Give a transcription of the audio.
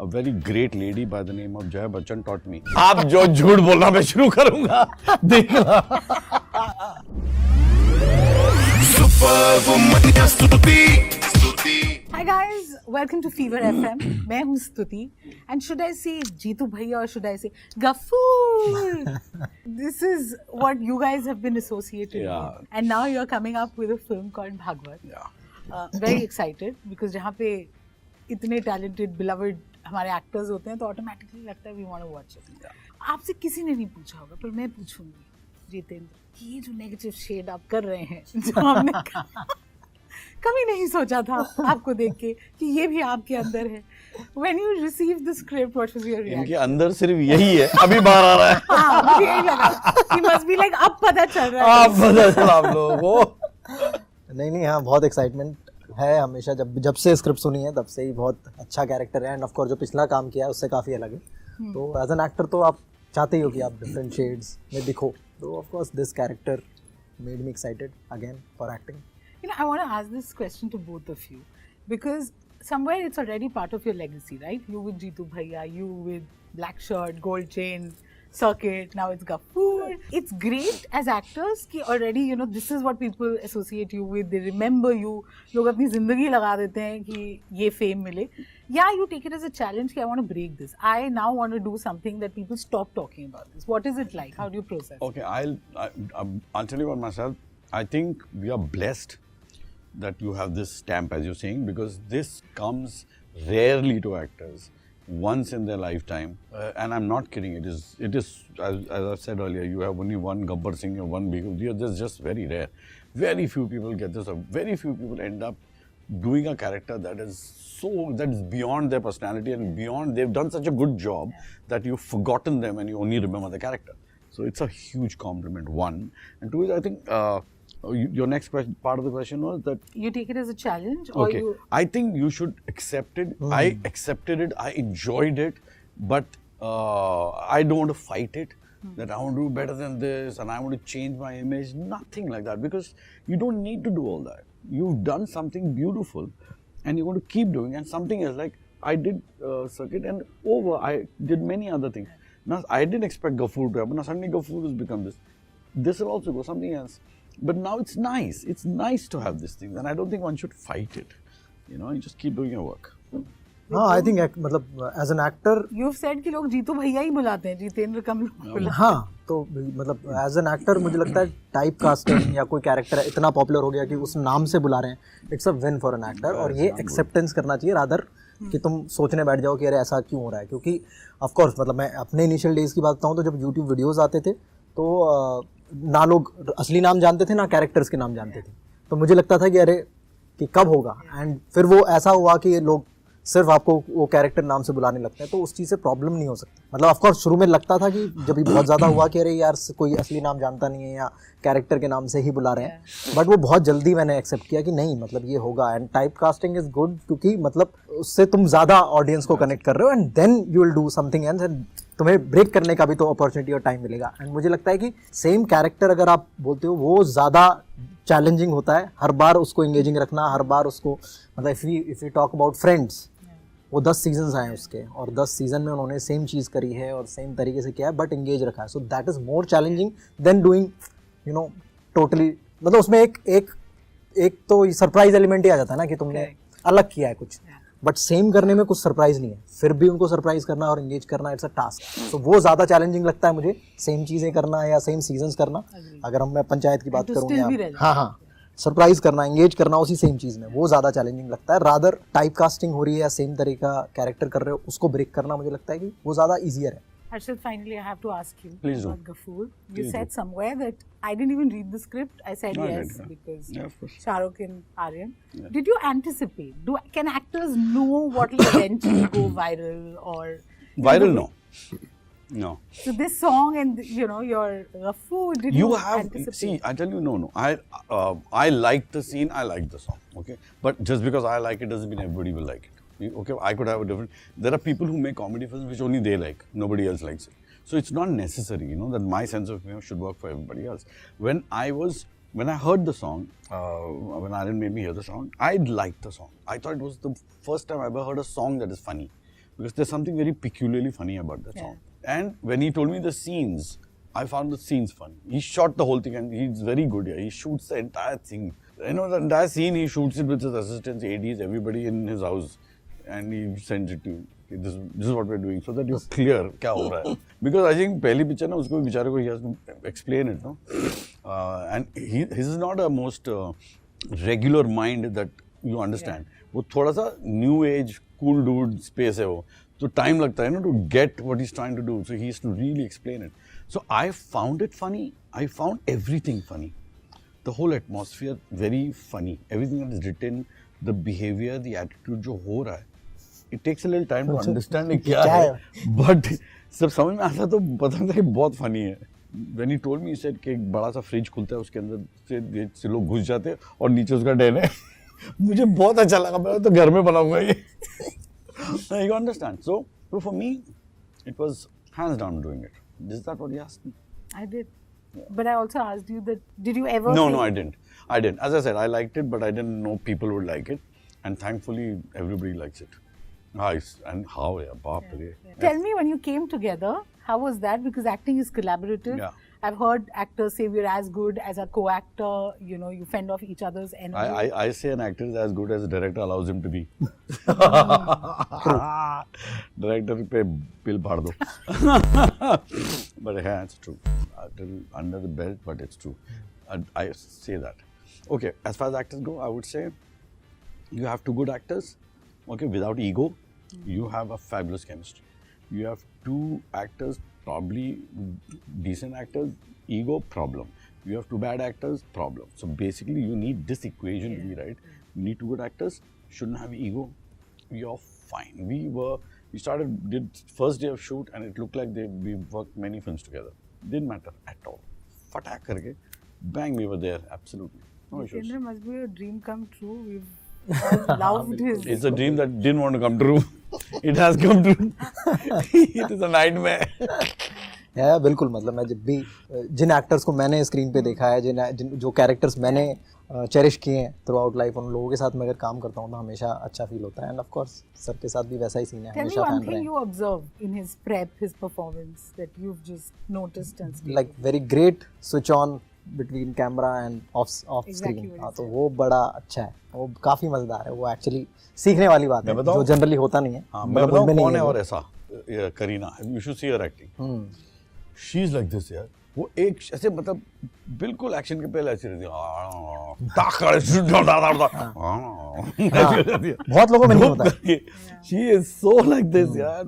a very great lady by the name of Jaya Bachchan taught me. आप जो झूठ बोलना मैं शुरू करूँगा, देखना. Hi guys, welcome to Fever FM. मैं हूँ स्तुति. And should I say Jeetu Bhaiya or should I say Gaffoor? This is what you guys have been associated Yeah. with. And now you're coming up with a film called Bhagwat. Yeah. Very excited because जहाँ पे इतने talented, beloved हमारे actors होते हैं तो automatically लगता है we want to watch it. Yeah. आपसे किसी ने नहीं पूछा होगा पर मैं पूछूंगी जितेंद्र कि ये जो नेगेटिव शेड आप कर रहे हैं जो हमने कभी नहीं सोचा था आपको देख के कि ये भी आपके अंदर है. When you received the script, what was your reaction? इनके अंदर सिर्फ यही है, अभी बाहर आ रहा है. हाँ, मुझे यही लगा. He must be like अब पता चल रहा है. आप पता चला आप लोगों को. नहीं हाँ, बहुत एक्साइटमेंट है हमेशा. जब से स्क्रिप्ट सुनी है तब से ही बहुत अच्छा कैरेक्टर है. एंड ऑफ कोर्स जो पिछला काम किया है उससे काफ़ी अलग है. तो एज एन एक्टर तो आप चाहते ही हो कि आप डिफरेंट शेड्स में दिखो. तो of course this character made me excited again for acting. You know, I want to ask this question to both of you because somewhere it's already part of your legacy, right? You with Jeetu Bhaiya, you with Black Shirt, Gold Chain, Circuit, now it's Gaffoor. It's great as actors कि already, you know, this is what people associate you with. They remember you. लोग अपनी जिंदगी लगा देते हैं कि ये fame मिले. Yeah, you take it as a challenge कि I want to break this. I now want to do something that people stop talking about this. What is it like? How do you process? Okay, I'll tell you about myself. I think we are blessed that you have this stamp, as you're saying, because this comes rarely to actors once in their lifetime. And I'm not kidding. It is as I said earlier, you have only one Gabbar Singh or one Begum. This is just very rare. Very few people get this. Very few people end up doing a character that is beyond their personality and beyond. They've done such a good job that you've forgotten them and you only remember the character. So it's a huge compliment. One. And two is, I think, your next question, part of the question was that you take it as a challenge, or okay, you? I think you should accept it. I accepted it. I enjoyed it, but I don't want to fight it. That I want to do better than this, and I want to change my image. Nothing like that, because you don't need to do all that. You've done something beautiful, and you want to keep doing. And something else, like I did Circuit, and I did many other things. Now I didn't expect Gaffoor to happen. Now suddenly Gaffoor has become this. This will also go something else. But now it's nice. It's nice to have these things, and I don't think one should fight it. You know, you just keep doing your work. हाँ, I think मतलब as an actor You've said कि लोग जीतू भैया ही बुलाते हैं, जितेंद्र कम लोग बुलाते हैं. हाँ, तो मतलब एज एन एक्टर मुझे लगता है टाइप कास्टिंग या कोई कैरेक्टर इतना पॉपुलर हो गया कि उस नाम से बुला रहे हैं. It's a win for an actor. और ये एक्सेप्टेंस करना चाहिए रादर कि तुम सोचने बैठ जाओ कि अरे ऐसा क्यों हो रहा है. क्योंकि ऑफ कोर्स मतलब मैं अपने इनिशियल डेज की बात बताऊँ तो जब यूट्यूब वीडियोज़ आते थे तो ना लोग असली नाम जानते थे ना कैरेक्टर्स के नाम जानते थे. तो मुझे लगता था कि अरे कि कब होगा. एंड फिर वो ऐसा हुआ कि लोग सिर्फ आपको वो कैरेक्टर नाम से बुलाने लगते हैं. तो उस चीज़ से प्रॉब्लम नहीं हो सकती. मतलब ऑफ कोर्स शुरू में लगता था कि जब ये बहुत ज़्यादा हुआ कि अरे यार कोई असली नाम जानता नहीं है या कैरेक्टर के नाम से ही बुला रहे हैं. बट वो बहुत जल्दी मैंने एक्सेप्ट किया कि नहीं, मतलब ये होगा. And type casting is good क्योंकि मतलब उससे तुम ज़्यादा ऑडियंस को कनेक्ट कर रहे हो. And then you will do something else and तुम्हें ब्रेक करने का भी तो अपॉर्चुनिटी और टाइम मिलेगा. एंड मुझे लगता है कि सेम कैरेक्टर अगर आप बोलते हो वो ज़्यादा चैलेंजिंग होता है. हर बार उसको एंगेजिंग रखना, हर बार उसको मतलब if you talk about friends, वो 10 सीजन्स आए उसके और 10 सीजन में उन्होंने सेम चीज़ करी है और सेम तरीके से किया है बट एंगेज रखा है. So that is more challenging than doing you know totally. मतलब उसमें एक तो सरप्राइज एलिमेंट ही आ जाता है ना कि तुमने अलग किया है कुछ. बट सेम करने में कुछ सरप्राइज नहीं है. फिर भी उनको सरप्राइज करना और एंगेज करना इट्स अ टास्क. सो वो ज़्यादा चैलेंजिंग लगता है मुझे सेम चीज़ें करना या सेम सीजन्स करना. अगर मैं पंचायत की बात करूँ या हाँ सरप्राइज करना, एंगेज करना उसी सेम चीज़ में, वो ज़्यादा चैलेंजिंग लगता है. रादर टाइप कास्टिंग हो रही है या सेम तरह का कैरेक्टर कर रहे हो उसको ब्रेक करना मुझे लगता है कि वो ज़्यादा ईजियर है. Harshad, finally, I have to ask you Please about do. Gaffoor. You Please said do. somewhere that I didn't even read the script. I said No, I yes did, yeah. because Yeah, of course. Shah Rukh and Aryan. Yeah. Did you anticipate? Can actors know what will eventually go viral or Viral, no. No. So this song and you know your Gaffoor, did you anticipate? See, I tell you, no. I like the scene. I like the song. Okay, but just because I like it doesn't mean everybody will like it. Okay, I could have a different. There are people who make comedy films which only they like. Nobody else likes it. So it's not necessary, you know, that my sense of humor should work for everybody else. When I heard the song, when Aryan made me hear the song, I liked the song. I thought it was the first time I ever heard a song that is funny. because there's something very peculiarly funny about that song. And when he told me the scenes, I found the scenes funny. He shot the whole thing and he's very good here. He shoots the entire thing. You know, the entire scene, he shoots it with his assistants, ADs, everybody in his house. And he sends it to you. Okay, this is what we're doing. So that you're clear क्या हो रहा है. Because I think पहली picture ना उसको बेचारे को he has to explain it, no? And his is not a most regular mind that you understand. वो थोड़ा सा new age, cool dude space है वो. So time लगता है ना to get what he's trying to do. So he has to really explain it. So I found it funny. I found everything funny. The whole atmosphere very funny. Everything that is written, the behavior, the attitude जो हो रहा है. It takes a little time to understand it क्या है. But जब समझ में आता तो पता था कि बहुत funny है. When he told me, he said कि एक बड़ा सा फ्रिज खुलता है उसके अंदर से लोग घुस जाते हैं और नीचे उसका den है. मुझे बहुत अच्छा लगा. मैं तो घर में बनाऊंगा ये. You understand? So for me, it was hands down doing it. Is that what you asked me? I did. But I also asked you that, did you ever No, feel- no, I didn't. As I said, I liked it, but I didn't know people would like it. And thankfully, everybody likes it. Nice. And how, yeah, baap re. Tell me, when you came together, how was that? Because acting is collaborative. Yeah. I've heard actors say we're as good as a co-actor. You know, you fend off each other's energy. I say an actor is as good as the director allows him to be. Director पे bill फाड़ दो. But yeah, it's true. A little under the belt, but it's true. I say that. Okay, as far as actors go, I would say you have two good actors. Okay, without ego, you have a fabulous chemistry. You have two actors, probably decent actors, ego, problem. You have two bad actors, problem. So basically, you need this equation to be right. You need two good actors, shouldn't have ego. You're fine. We did first day of shoot, and it looked like we worked many films together. Didn't matter at all. Fatak karke, bang, we were there. Absolutely, no issues. Jitendra must be a dream come true. We've all loved his. It's a dream that didn't want to come true. It has come true. It is a nightmare. है बिल्कुल. मतलब मैं जब भी जिन actors को मैंने screen पे देखा है, जो कैरेक्टर्स मैंने चेरिश किए हैं थ्रू आउट लाइफ, उन लोगों के साथ मैं अगर काम करता हूँ तो हमेशा अच्छा फील होता है. एंड ऑफ कोर्स सर के साथ भी वैसा ही सीन है. Tell me हमेशा one फैन रहे thing you observed in his prep, his performance, that you've just noticed and stayed. Like very great switch on between camera end of Exactly screen. what हाँ, you तो said. वो बड़ा अच्छा है. वो काफी मजेदार है. वो एक्चुअली सीखने वाली बात है मैं बताऊं? जो जनरली होता नहीं है. हाँ, मतलब मैं बताऊं उनमें नहीं कौन है वो. और ऐसा. Kareena, you should see her acting. She is like this यार. वो एक ऐसे मतलब बिल्कुल एक्शन के पहले ऐसे रहती है. बहुत लोगों में नहीं होता है. She is so like this यार.